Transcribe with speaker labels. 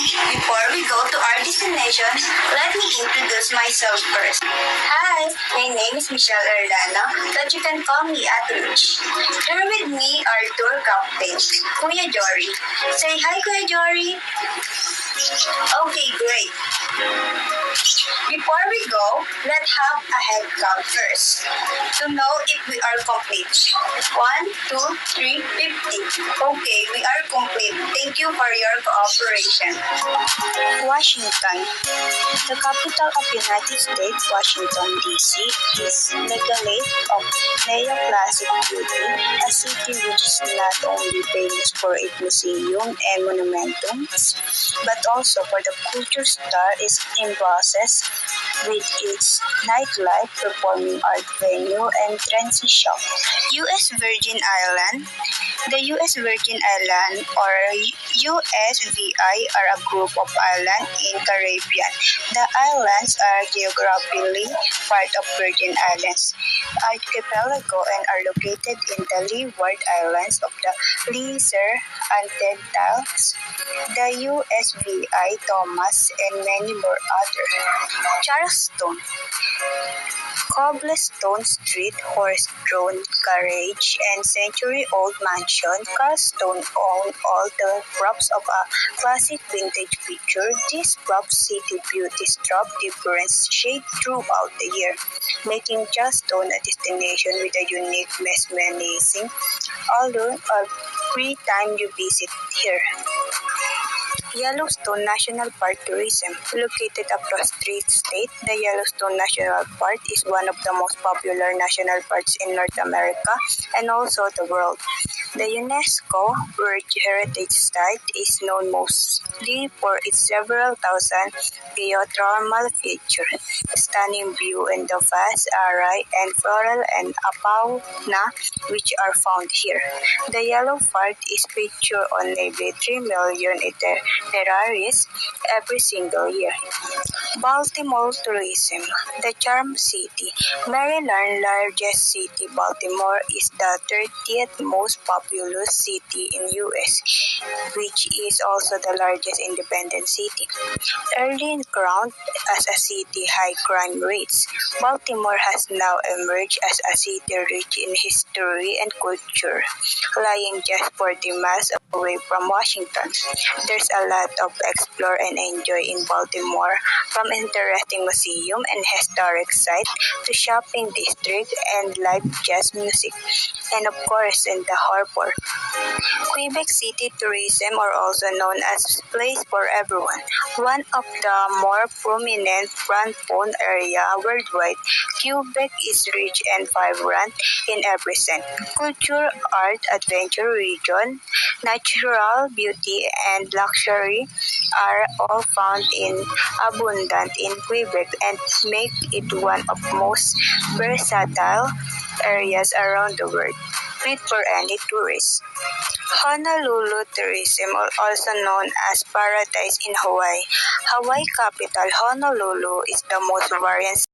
Speaker 1: Before we go to our destination, let me introduce myself first. Hi, my name is Michelle Erlano, but you can call me Ate Mich. Here with me are tour captain, Kuya Jory. Say hi, Kuya Jory. Okay, great. Before we go, let's have a head count first to know if we are complete. 1, 2, 3, 50. Okay, we are complete. Thank you for your cooperation. Washington. The capital of United States, Washington, D.C. is megalithic of neoclassic beauty, a city which is not only famous for its museum and monumentums, but also for the culture star is embraces with its nightlife, performing art venue, and trendy shop. U.S. Virgin Island. The U.S. Virgin Islands, or USVI, are a group of islands in Caribbean. The islands are geographically part of Virgin Islands archipelago and are located in the Leeward Islands of the Lesser Antilles, the USVI, Thomas, and many more others. Charleston. Cobblestone Street, horse-drawn carriage, and century-old mansion, Charleston owned all the props of a classic vintage picture. These props city beauties drop different shades throughout the year, making Charleston a destination with a unique mesmerizing allure every time you visit here. Yellowstone National Park tourism. Located across 3 states, the Yellowstone National Park is one of the most popular national parks in North America and also the world. The UNESCO World Heritage Site is known mostly for its several thousand geothermal features, stunning view, and the vast array and floral and fauna which are found here. The Yellow Park is featured on nearly 3 million itineraries every single year. Baltimore tourism. The Charm City. Maryland's largest city, Baltimore is the 30th most populous city in U.S., which is also the largest independent city. Early crowned as a city high crime rates, Baltimore has now emerged as a city rich in history and culture. Lying just 40 miles away from Washington, there's a lot of explore and enjoy in Baltimore, from interesting museum and historic sites to shopping district and live jazz music, and of course in the harbor. Quebec City tourism, or also known as Place for Everyone, one of the more prominent francophone area worldwide. Quebec is rich and vibrant in every sense. Culture, art, adventure, region, natural beauty, and luxury are all found in abundant in Quebec and make it one of most versatile areas around the world, fit for any tourist. Honolulu tourism, also known as Paradise in Hawaii. Hawaii capital Honolulu is the most variant